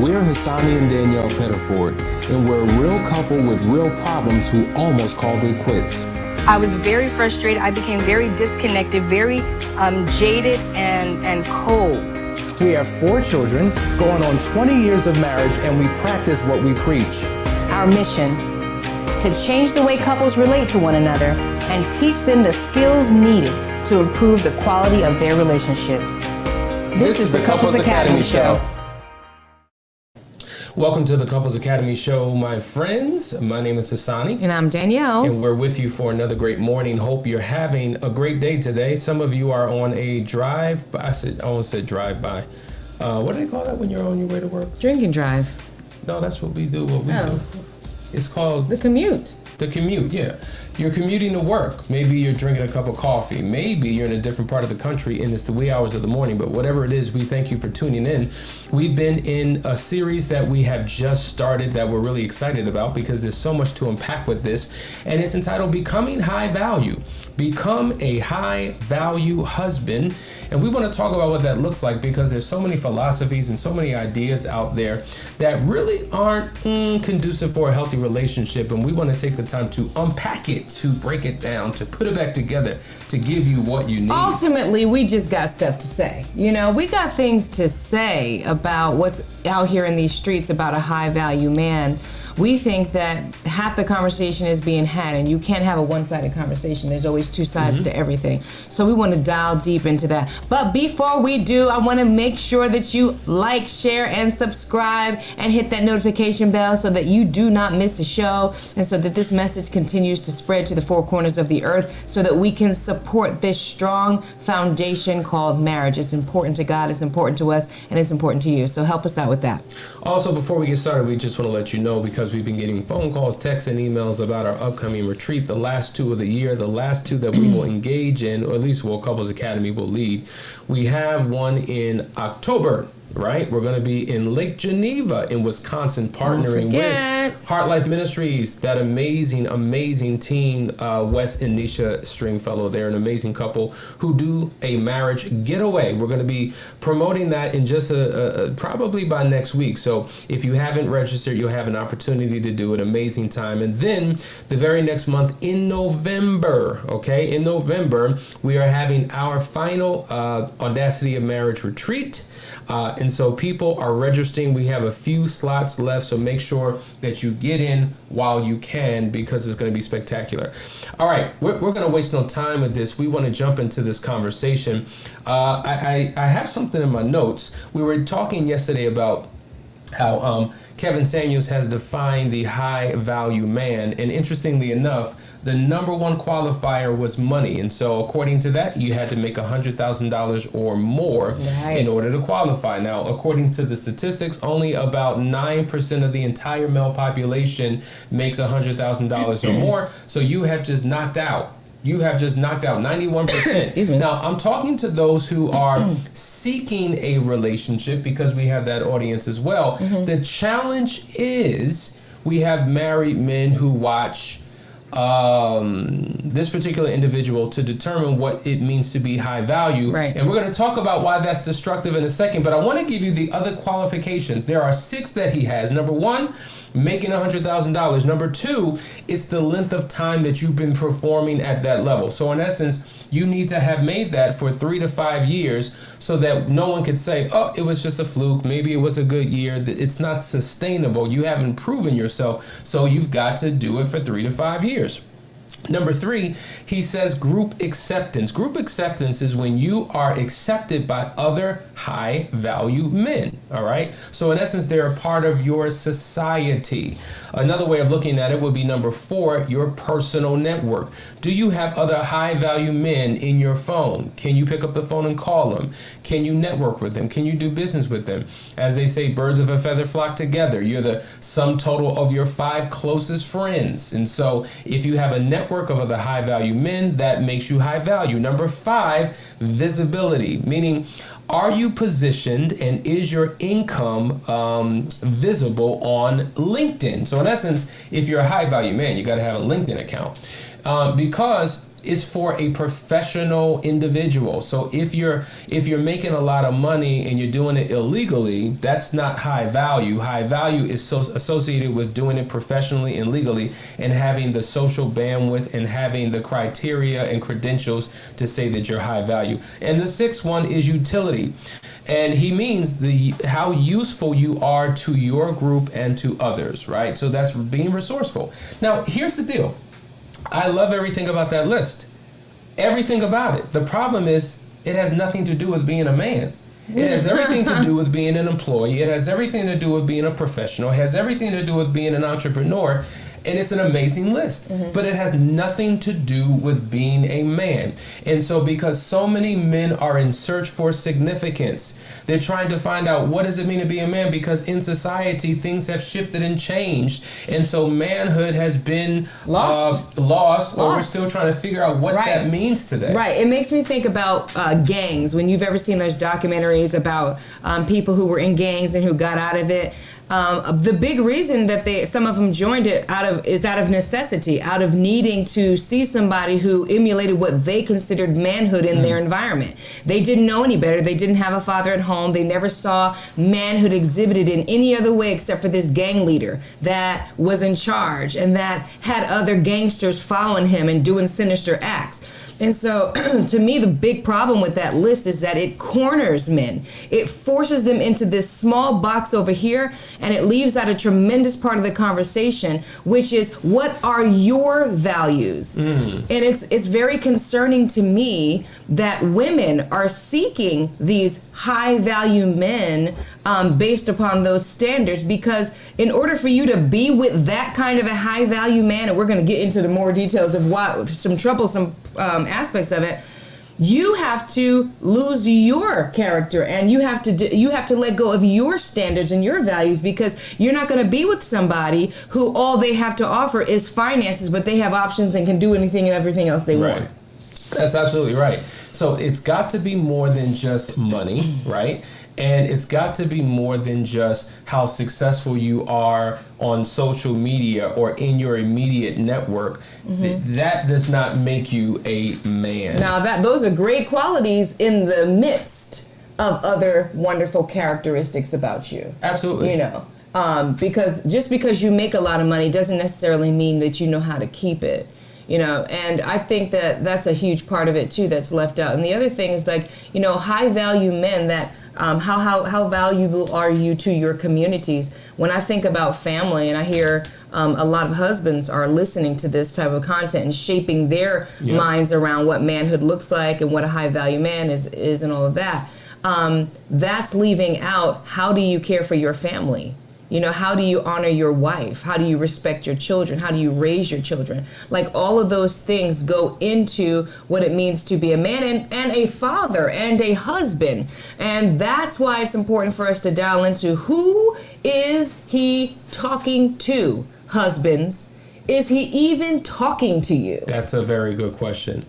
We're Hassani and Danielle Pettiford, and we're a real couple with real problems who almost called it quits. I was very frustrated. I became very disconnected, very jaded and cold. We have 4 children, going on 20 years of marriage, and we practice what we preach. Our mission, to change the way couples relate to one another and teach them the skills needed to improve the quality of their relationships. This is the Couples Academy Show. Welcome to the Couples Academy Show, my friends. My name is Hassani. And I'm Danielle. And we're with you for another great morning. Hope you're having a great day today. Some of you are on a drive. I almost said drive by. What do they call that when you're on your way to work? Drinking drive. No, that's what we do. Do. It's called the commute. The commute, yeah. You're commuting to work. Maybe you're drinking a cup of coffee. Maybe you're in a different part of the country and it's the wee hours of the morning. But whatever it is, we thank you for tuning in. We've been in a series that we have just started that we're really excited about because there's so much to unpack with this. And it's entitled Becoming High Value. Become a high value husband. And we want to talk about what that looks like because there's so many philosophies and so many ideas out there that really aren't conducive for a healthy relationship. And we want to take the time to unpack it, to break it down, to put it back together, to give you what you need. Ultimately, we just got stuff to say. You know, we got things to say about what's out here in these streets about a high value man. We think that half the conversation is being had, and you can't have a one-sided conversation. There's always 2 sides to everything. So we want to dial deep into that. But before we do, I want to make sure that you like, share, and subscribe, and hit that notification bell so that you do not miss a show, and so that this message continues to spread to the 4 corners of the earth so that we can support this strong foundation called marriage. It's important to God, it's important to us, and it's important to you. So help us out with that. Also, before we get started, we just want to let you know, because we've been getting phone calls, texts, and emails about our upcoming retreat, the last 2 of the year, the last 2 that we will engage in, or at least Couples Academy will lead. We have one in October, right? We're going to be in Lake Geneva in Wisconsin, partnering with Heart Life Ministries, that amazing team, Wes and Nisha Stringfellow. They're an amazing couple who do a marriage getaway. We're going to be promoting that in just probably by next week. So if you haven't registered, you'll have an opportunity to do an amazing time. And then the very next month in November, we are having our final Audacity of Marriage retreat. And so people are registering. We have a few slots left, so make sure that you get in while you can because it's going to be spectacular. All right, we're going to waste no time with this. We want to jump into this conversation. I have something in my notes. We were talking yesterday about how Kevin Samuels has defined the high value man. And interestingly enough, the number 1 qualifier was money. And so according to that, you had to make $100,000 or more in order to qualify. Now, according to the statistics, only about 9% of the entire male population makes $100,000 or more. So you have just knocked out 91%. Now, I'm talking to those who are seeking a relationship because we have that audience as well. The challenge is we have married men who watch this particular individual to determine what it means to be high value. Right. And we're going to talk about why that's destructive in a second, but I want to give you the other qualifications. There are 6 that he has. Number 1, making $100,000. Number 2, it's the length of time that you've been performing at that level. So in essence, you need to have made that for 3 to 5 years so that no one could say, oh, it was just a fluke. Maybe it was a good year. It's not sustainable. You haven't proven yourself. So you've got to do it for 3 to 5 years. Number 3, he says group acceptance. Group acceptance is when you are accepted by other high value men. All right. So in essence, they're a part of your society. Another way of looking at it would be number 4, your personal network. Do you have other high value men in your phone? Can you pick up the phone and call them? Can you network with them? Can you do business with them? As they say, birds of a feather flock together. You're the sum total of your 5 closest friends. And so if you have a network of other high value men, that makes you high value. Number 5, visibility, meaning are you positioned and is your income visible on LinkedIn? So in essence, if you're a high value man, you got to have a LinkedIn account because is for a professional individual. So if you're making a lot of money and you're doing it illegally, that's not high value. High value is associated with doing it professionally and legally and having the social bandwidth and having the criteria and credentials to say that you're high value. And the sixth one is utility. And he means how useful you are to your group and to others, right? So that's being resourceful. Now, here's the deal. I love everything about that list. Everything about it. The problem is it has nothing to do with being a man. It has everything to do with being an employee. It has everything to do with being a professional. It has everything to do with being an entrepreneur. And it's an amazing list, but it has nothing to do with being a man. And so because so many men are in search for significance, they're trying to find out what does it mean to be a man, because in society things have shifted and changed. And so manhood has been lost, or we're still trying to figure out what that means today. Right. It makes me think about gangs. When you've ever seen those documentaries about people who were in gangs and who got out of it, the big reason that some of them joined it is out of necessity, out of needing to see somebody who emulated what they considered manhood in their environment. They didn't know any better. They didn't have a father at home. They never saw manhood exhibited in any other way except for this gang leader that was in charge and that had other gangsters following him and doing sinister acts. And so, to me, the big problem with that list is that it corners men. It forces them into this small box over here, and it leaves out a tremendous part of the conversation, which is, what are your values? And it's very concerning to me that women are seeking these high-value men based upon those standards, because in order for you to be with that kind of a high-value man, and we're going to get into the more details of why, some troublesome aspects of it, you have to lose your character, and you have to let go of your standards and your values, because you're not going to be with somebody who all they have to offer is finances, but they have options and can do anything and everything else they want. That's absolutely right. So it's got to be more than just money, right? And it's got to be more than just how successful you are on social media or in your immediate network. That does not make you a man. Now, those are great qualities in the midst of other wonderful characteristics about you. Absolutely. You know, because just because you make a lot of money doesn't necessarily mean that you know how to keep it. You know, and I think that that's a huge part of it too that's left out. And the other thing is, like, you know, high value men that how valuable are you to your communities? When I think about family, and I hear a lot of husbands are listening to this type of content and shaping their minds around what manhood looks like and what a high value man is and all of that, that's leaving out, how do you care for your family? You know, how do you honor your wife? How do you respect your children? How do you raise your children? Like, all of those things go into what it means to be a man and a father and a husband. And that's why it's important for us to dial into, who is he talking to, husbands? Is he even talking to you? That's a very good question.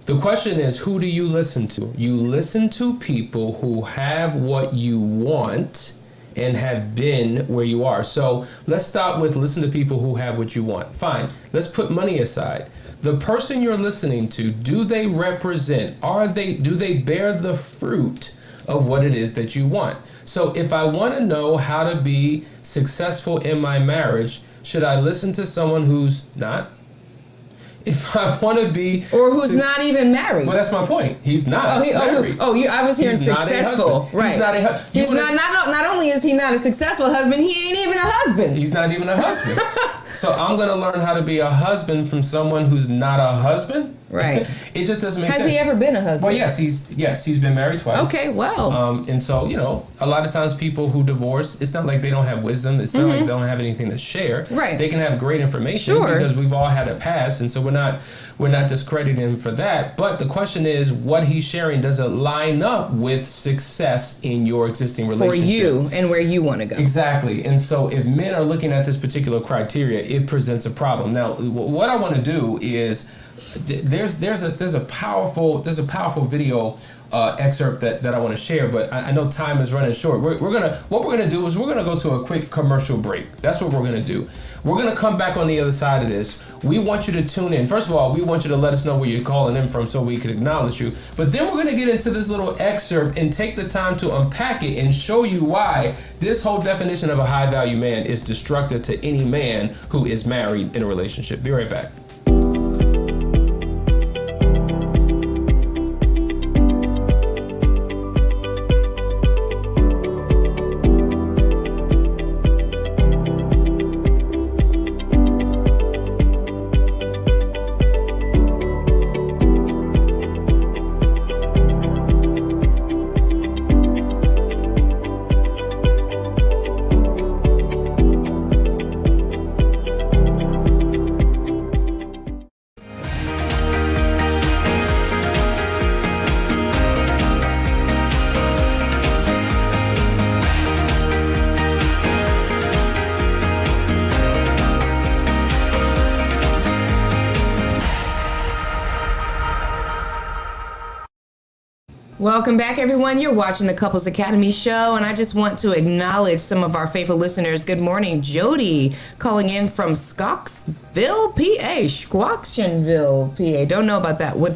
The question is, who do you listen to? You listen to people who have what you want and have been where you are. So let's start with listen to people who have what you want. Fine, let's put money aside. The person you're listening to, do they represent, do they bear the fruit of what it is that you want? So if I want to know how to be successful in my marriage, should I listen to someone who's not? If I want to be... Or who's not even married. Well, that's my point. He's not married. I was hearing he's successful. Right. He's not a husband. He's not only is he not a successful husband, he ain't even a husband. He's not even a husband. So I'm going to learn how to be a husband from someone who's not a husband? Right. It just doesn't make sense. Has he ever been a husband? Well, yes, he's been married twice. Okay, well. And so, you know, a lot of times people who divorce, it's not like they don't have wisdom. It's not like they don't have anything to share. Right. They can have great information because we've all had a past, and so we're not discrediting him for that. But the question is, what he's sharing, does it line up with success in your existing relationship? For you and where you want to go. Exactly. And so if men are looking at this particular criteria, it presents a problem. Now, what I want to do is, there's a powerful video excerpt that I want to share, but I know time is running short. What we're gonna do is we're gonna go to a quick commercial break. That's what we're gonna do. We're gonna come back on the other side of this. We want you to tune in. First of all, we want you to let us know where you're calling in from so we can acknowledge you. But then we're gonna get into this little excerpt and take the time to unpack it and show you why this whole definition of a high value man is destructive to any man who is married in a relationship. Be right back. Welcome back, everyone. You're watching the Couples Academy show, and I just want to acknowledge some of our faithful listeners. Good morning, Jody, calling in from Scoxville, PA. Squaxionville, PA. Don't know about that, where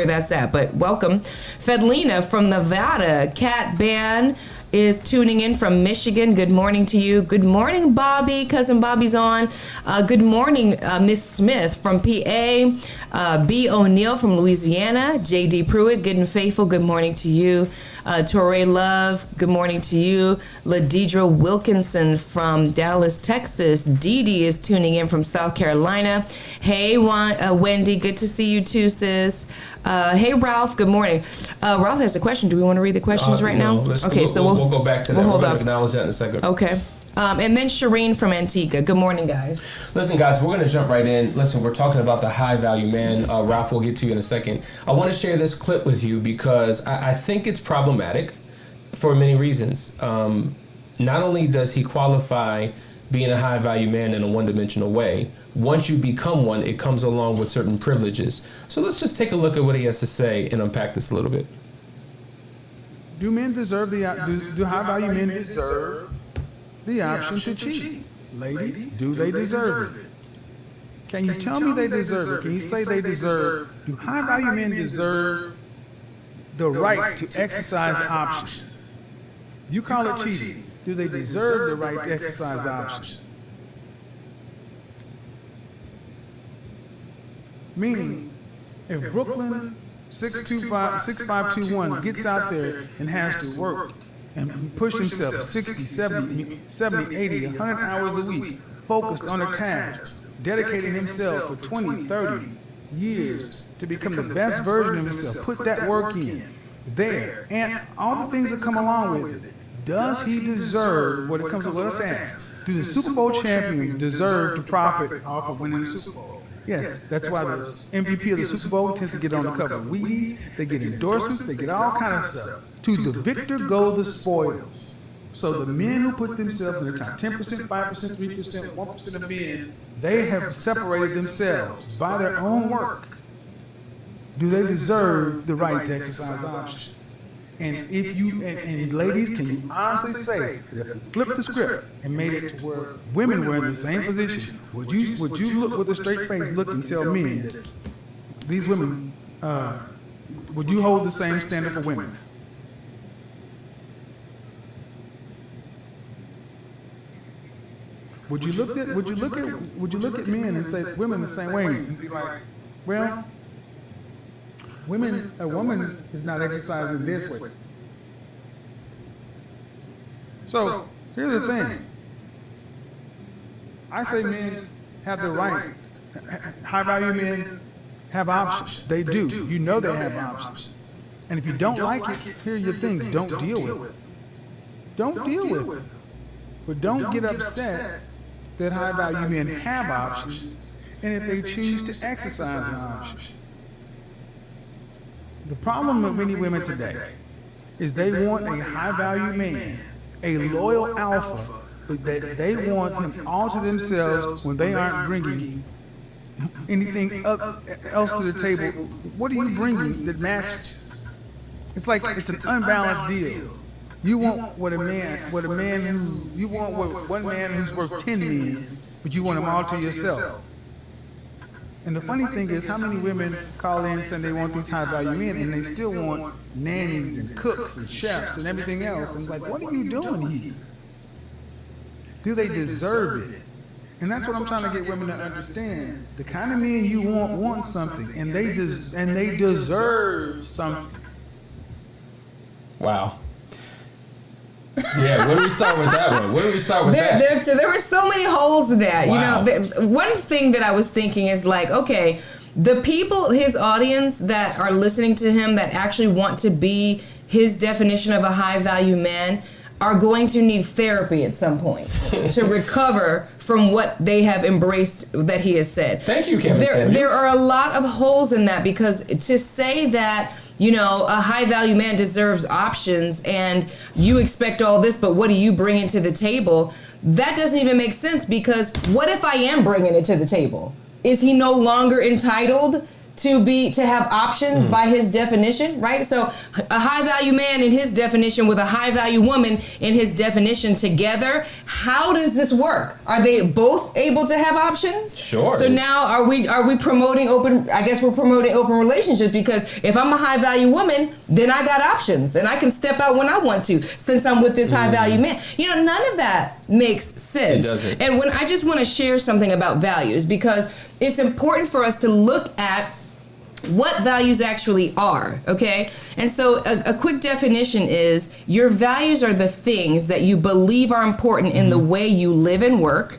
that's at, but welcome. Fedlina from Nevada. Cat Ban is tuning in from Michigan. Good morning to you. Good morning, Bobby. Cousin Bobby's on. Good morning, Miss Smith from PA. B. O'Neill from Louisiana. J.D. Pruitt, good and faithful. Good morning to you. Torrey Love, good morning to you. Ladidra Wilkinson from Dallas, Texas. Dee Dee is tuning in from South Carolina. Hey, Wendy, good to see you too, sis. Hey, Ralph, good morning. Ralph has a question. Do we want to read the questions right now? Okay, so we'll go back to that. We'll We'll acknowledge that in a second. Okay. And then Shireen from Antigua. Good morning, guys. Listen, guys, we're going to jump right in. Listen, we're talking about the high value man. Ralph, we'll get to you in a second. I want to share this clip with you because I think it's problematic for many reasons. Not only does he qualify being a high value man in a one-dimensional way, once you become one, it comes along with certain privileges. So let's just take a look at what he has to say and unpack this a little bit. Do men deserve do high value men deserve the option to cheat? Ladies, do they deserve it? Can you tell me they deserve it? Can you say they deserve, do high value men deserve the right to exercise options? You call it cheating. Do they deserve the right to exercise options? Meaning, if Brooklyn 6521 gets out there and has to work and push himself 60, 70, 80, 100 hours a week, focused on a task, dedicating himself for 20, 30 years to become the best version of himself, put that work in there, and all the things that come along with it, does he deserve what it comes to? Let's ask, do the Super Bowl champions deserve to profit off of winning the Super Bowl? Yes, that's why the MVP of the Super Bowl tends to get on the cover of Weeds, they get endorsements, they get all kind of stuff. To the victor go the spoils. So the men who put themselves in the top 10%, 5%, 3%, 1% of men, they have separated themselves by their own work. Do they deserve the right to exercise options? And if you, and ladies, can you honestly say that if you flip the script and made it to where women were in the same position, would you look with a straight face, look and tell men that these women, would you hold the same standard for women? Would you look at men and say women the same way and be like, well, a woman is not exercising this way. So here's the thing. I say men have the right. High value men have options. They do. You know they have options. And if you don't like it, here are your things. Don't deal with it. Don't deal with it. But don't get upset that high value men have options and if they choose to exercise an option. The problem with many women today is they want a high-value man, a loyal alpha, but they want him all to themselves when they aren't bringing anything else to the table. What are you bringing that matches? It's like it's an unbalanced deal. You want one man who's worth 10 men, but you want them all to yourself. And the funny thing is, how many women call in saying they want these high value men, and they still want nannies and cooks and chefs and everything else. And it's like, what are you doing here? Do they deserve it? And that's what I'm trying to get women to understand. The kind of men you want something, and they deserve something. Wow. Yeah, where do we start with that one? Where do we start with that? There were so many holes in that. Wow. You know, one thing that I was thinking is like, okay, the people, his audience that are listening to him that actually want to be his definition of a high value man are going to need therapy at some point to recover from what they have embraced that he has said. Thank you, Kevin Samuels. There are a lot of holes in that, because to say that, you know, a high value man deserves options and you expect all this, but what do you bring into the table? That doesn't even make sense, because what if I am bringing it to the table? Is he no longer entitled to have options by his definition, right? So a high value man in his definition with a high value woman in his definition together, how does this work? Are they both able to have options? Sure. So now are we promoting open, I guess we're promoting open relationships, because if I'm a high value woman, then I got options and I can step out when I want to, since I'm with this high value man. You know, none of that makes sense. It doesn't. And when I just want to share something about values, because it's important for us to look at what values actually are, okay? And so a quick definition is, your values are the things that you believe are important in the way you live and work.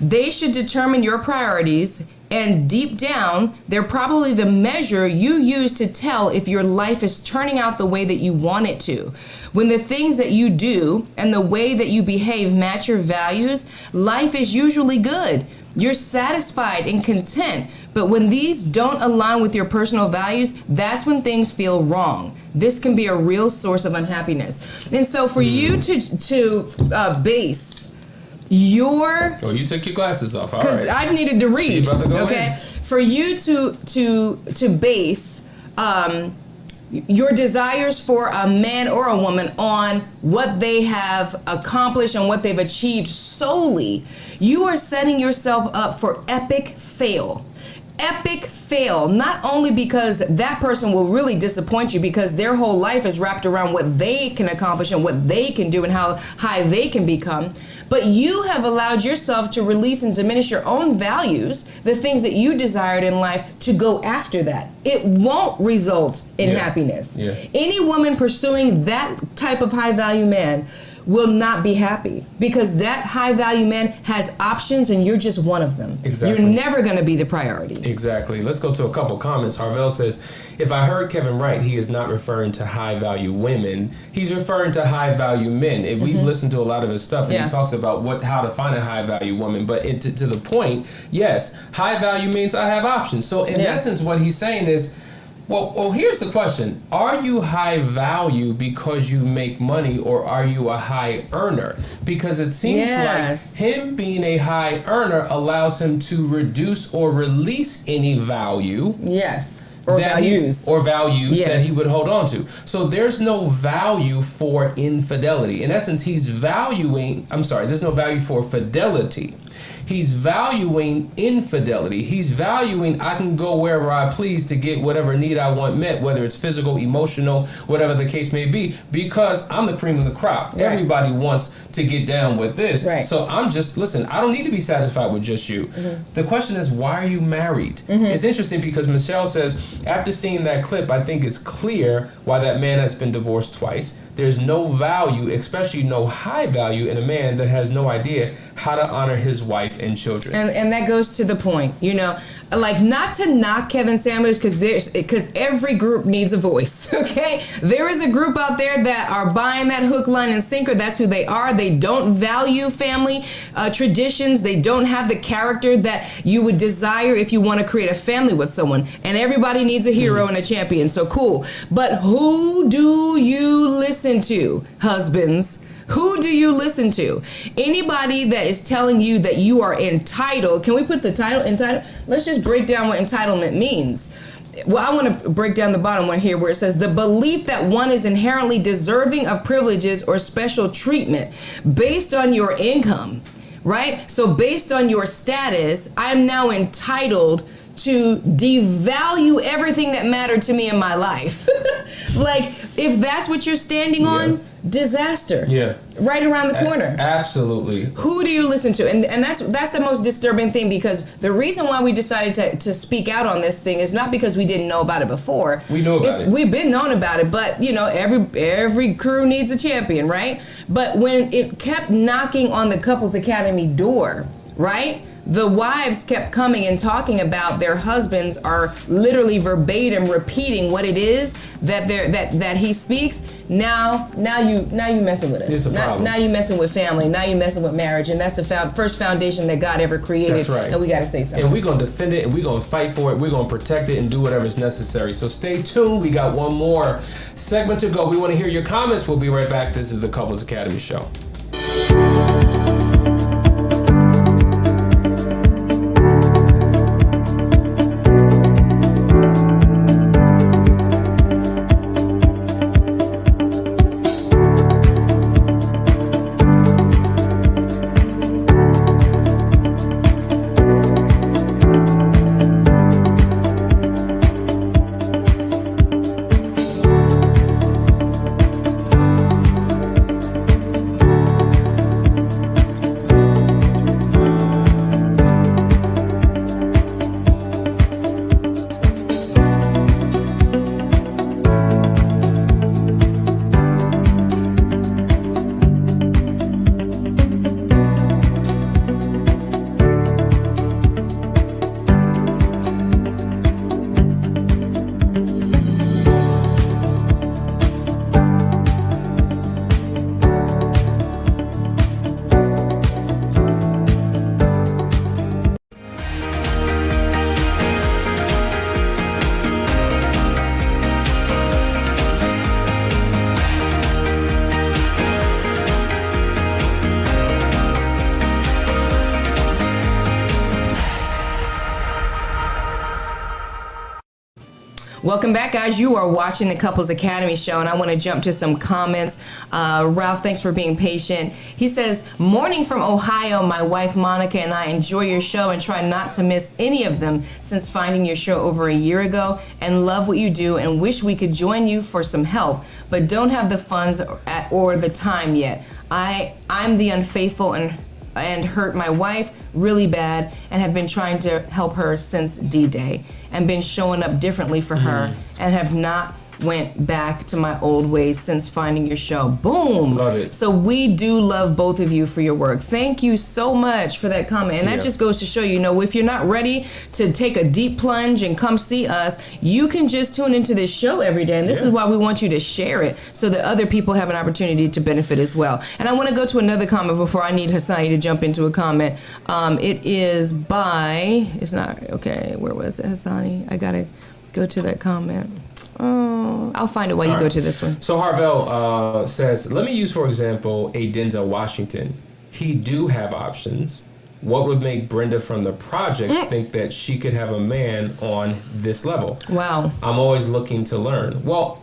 They should determine your priorities, and deep down, they're probably the measure you use to tell if your life is turning out the way that you want it to. When the things that you do and the way that you behave match your values, life is usually good. You're satisfied and content. But when these don't align with your personal values, that's when things feel wrong. This can be a real source of unhappiness. And so for you to base your... Oh, you took your glasses off. All right. Because I needed to read. So you about to go okay? in. For you to base your desires for a man or a woman on what they have accomplished and what they've achieved solely, you are setting yourself up for epic fail. Epic fail, not only because that person will really disappoint you because their whole life is wrapped around what they can accomplish and what they can do and how high they can become, but you have allowed yourself to release and diminish your own values, the things that you desired in life, to go after that. It won't result in happiness. Yeah. Any woman pursuing that type of high value man will not be happy, because that high value man has options and you're just one of them. Exactly. You're never going to be the priority. Exactly. Let's go to a couple comments. Harvell says, if I heard Kevin right, he is not referring to high value women. He's referring to high value men. And we've listened to a lot of his stuff, and he talks about how to find a high value woman. But to the point, yes, high value means I have options. So in essence, what he's saying is, well, here's the question. Are you high value because you make money, or are you a high earner? Because it seems like him being a high earner allows him to reduce or release any value. Yes. Or values. That he would hold on to. So there's no value for infidelity. In essence, there's no value for fidelity. He's valuing infidelity. He's valuing I can go wherever I please to get whatever need I want met, whether it's physical, emotional, whatever the case may be, because I'm the cream of the crop. Right. Everybody wants to get down with this. Right. So I don't need to be satisfied with just you. The question is, why are you married? It's interesting because Michelle says, after seeing that clip, I think it's clear why that man has been divorced twice. There's no value, especially no high value, in a man that has no idea how to honor his wife and children. And that goes to the point, like, not to knock Kevin Samuels, because every group needs a voice, okay? There is a group out there that are buying that hook, line, and sinker. That's who they are. They don't value family traditions. They don't have the character that you would desire if you want to create a family with someone. And everybody needs a hero and a champion, so cool. But who do you listen to, husbands? Who do you listen to? Anybody that is telling you that you are entitled. Can we put the title entitled? Let's just just break down what entitlement means. Well, I want to break down the bottom one here where it says the belief that one is inherently deserving of privileges or special treatment based on your income, right? So based on your status, I'm now entitled to devalue everything that mattered to me in my life. Like, if that's what you're standing on, disaster. Yeah. Right around the corner. Absolutely. Who do you listen to? And that's the most disturbing thing, because the reason why we decided to speak out on this thing is not because we didn't know about it before. We know about it. We've been known about it, but you know, every crew needs a champion, right? But when it kept knocking on the Couples Academy door, right? The wives kept coming and talking about their husbands are literally verbatim repeating what it is that he speaks. Now you messing with us. It's a problem. Now you messing with family. Now you messing with marriage, and that's the first foundation that God ever created. That's right. And we got to say something. And we're gonna defend it, and we're gonna fight for it. We're gonna protect it and do whatever is necessary. So stay tuned. We got one more segment to go. We want to hear your comments. We'll be right back. This is the Couples Academy Show. Welcome back, guys. You are watching the Couples Academy Show, and I want to jump to some comments. Ralph, thanks for being patient. He says, morning from Ohio, my wife Monica and I enjoy your show and try not to miss any of them since finding your show over a year ago, and love what you do and wish we could join you for some help, but don't have the funds or the time yet. I'm the unfaithful and hurt my wife really bad and have been trying to help her since D-Day and been showing up differently for her and have not went back to my old ways since finding your show. Boom. Love it. So we do love both of you for your work. Thank you so much for that comment. And that just goes to show you, if you're not ready to take a deep plunge and come see us, you can just tune into this show every day. And this is why we want you to share it so that other people have an opportunity to benefit as well. And I want to go to another comment before I need Hassani to jump into a comment. It is by, it's not, okay, where was it, Hassani? I got to go to that comment. Oh, I'll find it while you go to this one. So Harvell says, let me use, for example, a Denzel Washington. He do have options. What would make Brenda from the projects think that she could have a man on this level? Wow. I'm always looking to learn. Well,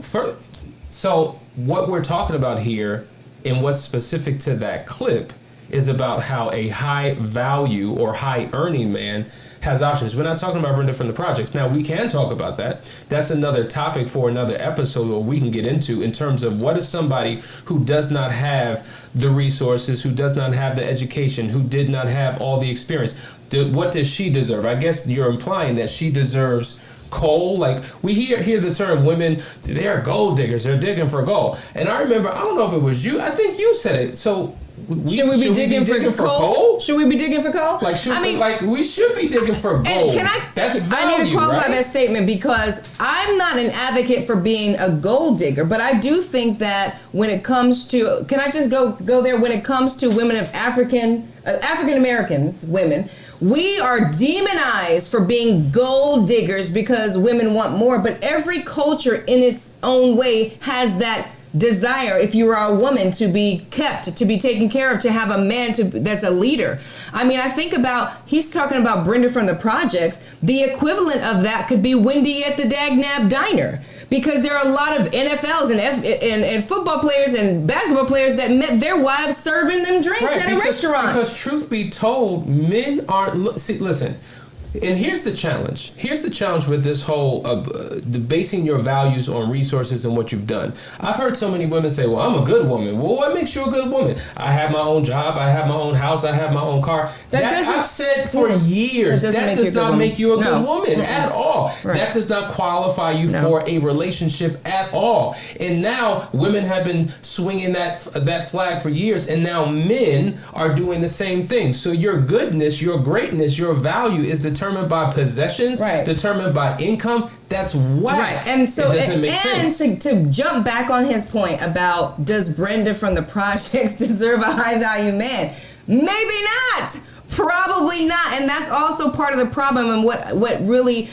so what we're talking about here and what's specific to that clip is about how a high value or high earning man has options. We're not talking about Brenda from the projects. Now, we can talk about that. That's another topic for another episode where we can get into in terms of what is somebody who does not have the resources, who does not have the education, who did not have all the experience. What does she deserve? I guess you're implying that she deserves coal. Like, we hear the term women, they are gold diggers. They're digging for gold. And I remember, I don't know if it was you. I think you said it. So should we be digging for coal? Should we be digging for coal? We should be digging for gold. And That's value, I need to qualify right? that statement because I'm not an advocate for being a gold digger, but I do think that when it comes to, can I just go there? When it comes to women of African Americans, women, we are demonized for being gold diggers because women want more, but every culture in its own way has that desire, if you are a woman, to be kept, to be taken care of, to have a man that's a leader. I mean, I think about, he's talking about Brenda from the projects. The equivalent of that could be Wendy at the Dagnab Diner. Because there are a lot of NFLs and football players and basketball players that met their wives serving them drinks at a restaurant. Because truth be told, men aren't... Listen, and here's the challenge. Here's the challenge with this whole basing your values on resources and what you've done. I've heard so many women say, well, I'm a good woman. Well, what makes you a good woman? I have my own job. I have my own house. I have my own car. That I've said for years, that does not make you a good woman at all. Right. That does not qualify you for a relationship at all. And now women have been swinging that flag for years, and now men are doing the same thing. So your goodness, your greatness, your value is determined by possessions, determined by income. That's whack. Right. And so it doesn't make sense. And to jump back on his point about, does Brenda from the projects deserve a high value man? Maybe not. Probably not. And that's also part of the problem. And what really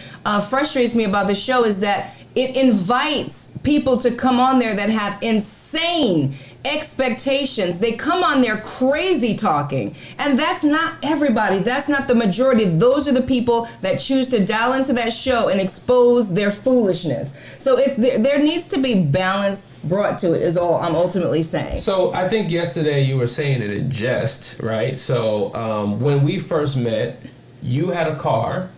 frustrates me about the show is that it invites people to come on there that have insane expectations. They come on there crazy talking, and that's not everybody. That's not the majority. Those are the people that choose to dial into that show and expose their foolishness. So there needs to be balance brought to it, is all I'm ultimately saying. So I think yesterday you were saying it in jest, right? So when we first met, you had a car.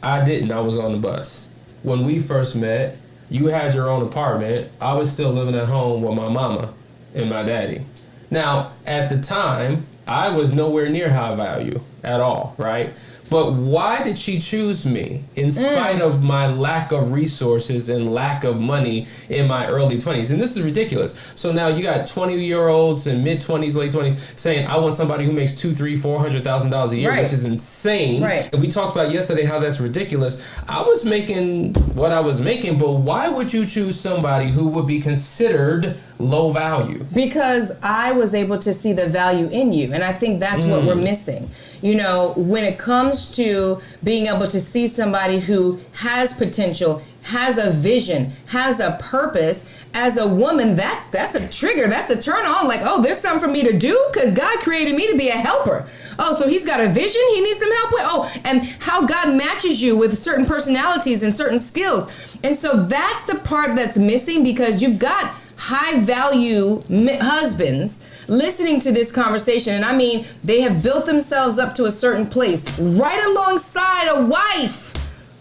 I didn't. I was on the bus. When we first met, you had your own apartment. I was still living at home with my mama and my daddy. Now, at the time, I was nowhere near high value at all, right? But why did she choose me in spite of my lack of resources and lack of money in my early 20s? And this is ridiculous. So now you got 20-year-olds and mid-20s, late 20s saying, I want somebody who makes $200,000, $300,000, $400,000 a year, which is insane. Right. And we talked about yesterday how that's ridiculous. I was making what I was making, but why would you choose somebody who would be considered low value? Because I was able to see the value in you. And I think that's what we're missing. You know, when it comes to being able to see somebody who has potential, has a vision, has a purpose, as a woman, that's a trigger. That's a turn on. Like, oh, there's something for me to do because God created me to be a helper. Oh, so he's got a vision he needs some help with. Oh, and how God matches you with certain personalities and certain skills. And so that's the part that's missing, because you've got high value husbands listening to this conversation. And I mean, they have built themselves up to a certain place right alongside a wife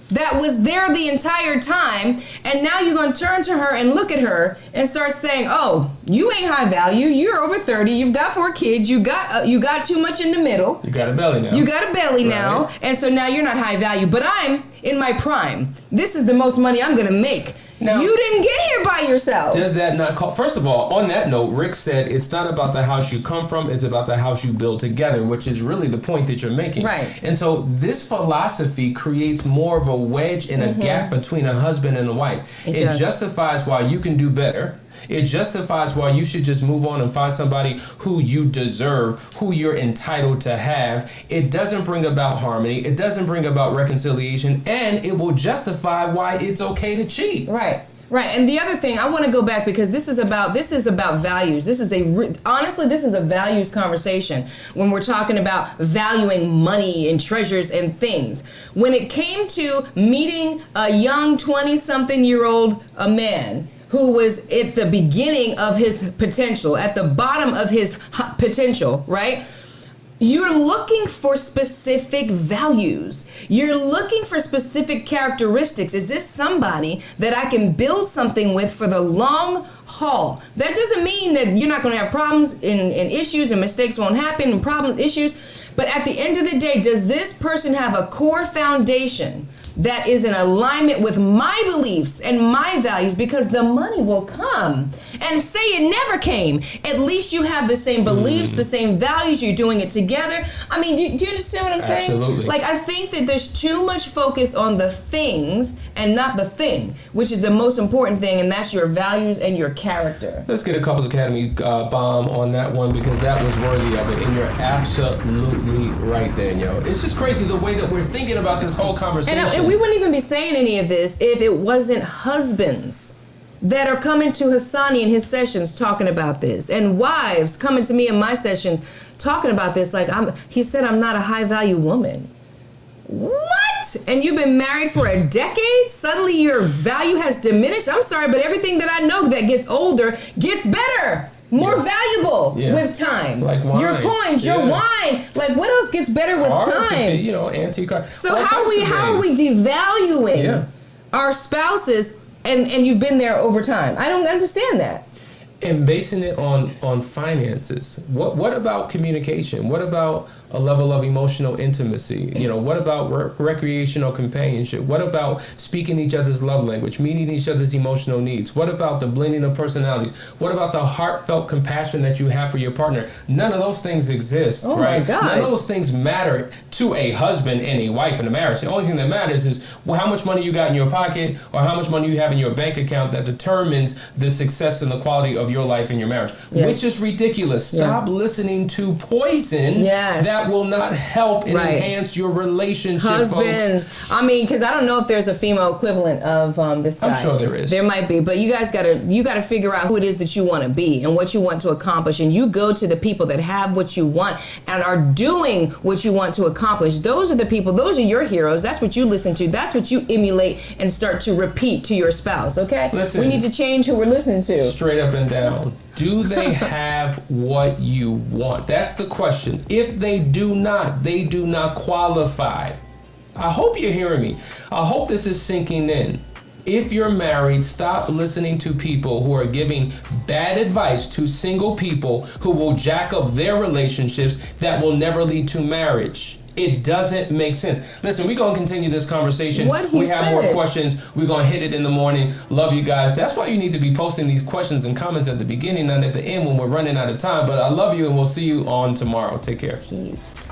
that was there the entire time. And now you're going to turn to her and look at her and start saying, oh, you ain't high value. You're over 30. You've got 4 kids. You got too much in the middle. You got a belly now. You got a belly now. And so now you're not high value. But I'm in my prime. This is the most money I'm going to make. Now, you didn't get here by yourself. Does that not call? First of all, on that note, Rick said it's not about the house you come from, it's about the house you build together, which is really the point that you're making. Right. And so this philosophy creates more of a wedge and a gap between a husband and a wife. It justifies why you can do better. It justifies why you should just move on and find somebody who you deserve, who you're entitled to have. It doesn't bring about harmony. It doesn't bring about reconciliation, and it will justify why it's okay to cheat. Right. Right. And the other thing, I want to go back, because this is about values. This is honestly, this is a values conversation when we're talking about valuing money and treasures and things. When it came to meeting a young 20-something-year-old man who was at the beginning of his potential, at the bottom of his potential, right? You're looking for specific values. You're looking for specific characteristics. Is this somebody that I can build something with for the long haul? That doesn't mean that you're not going to have problems and issues, and mistakes won't happen, and issues. But at the end of the day, does this person have a core foundation that is in alignment with my beliefs and my values? Because the money will come. And say it never came. At least you have the same beliefs, the same values. You're doing it together. I mean, do you understand what I'm saying? Absolutely. Like, I think that there's too much focus on the things and not the thing, which is the most important thing, and that's your values and your character. Let's get a Couples Academy bomb on that one, because that was worthy of it. And you're absolutely right, Danielle. It's just crazy the way that we're thinking about this whole conversation. And we wouldn't even be saying any of this if it wasn't husbands that are coming to Hassani in his sessions talking about this, and wives coming to me in my sessions talking about this. Like, he said I'm not a high value woman. What? And you've been married for a decade? Suddenly your value has diminished? I'm sorry, but everything that I know that gets older gets better. More valuable with time. Like wine. Your coins, your wine. Like, what else gets better with Cars, time? you know, antique cars. So how are we devaluing our spouses and you've been there over time? I don't understand that. And basing it on finances. What about communication? What about a level of emotional intimacy? You know, what about recreational companionship? What about speaking each other's love language, meeting each other's emotional needs? What about the blending of personalities? What about the heartfelt compassion that you have for your partner? None of those things exist, right? My God. None of those things matter to a husband and a wife in a marriage. The only thing that matters is how much money you got in your pocket or how much money you have in your bank account that determines the success and the quality of your life and your marriage, which is ridiculous. Stop listening to poison that will not help and enhance your relationship, husbands, folks. I mean, because I don't know if there's a female equivalent of this guy. I'm sure there is. There might be, but you guys gotta figure out who it is that you want to be and what you want to accomplish, and you go to the people that have what you want and are doing what you want to accomplish. Those are the people. Those are your heroes. That's what you listen to. That's what you emulate and start to repeat to your spouse. Okay. Listen, we need to change who we're listening to. Straight up and down. Do they have what you want? That's the question. If they do not, they do not qualify. I hope you're hearing me. I hope this is sinking in. If you're married, stop listening to people who are giving bad advice to single people who will jack up their relationships that will never lead to marriage. It doesn't make sense. Listen, we're going to continue this conversation. We have more questions. We're going to hit it in the morning. Love you guys. That's why you need to be posting these questions and comments at the beginning and at the end when we're running out of time. But I love you, and we'll see you on tomorrow. Take care. Peace.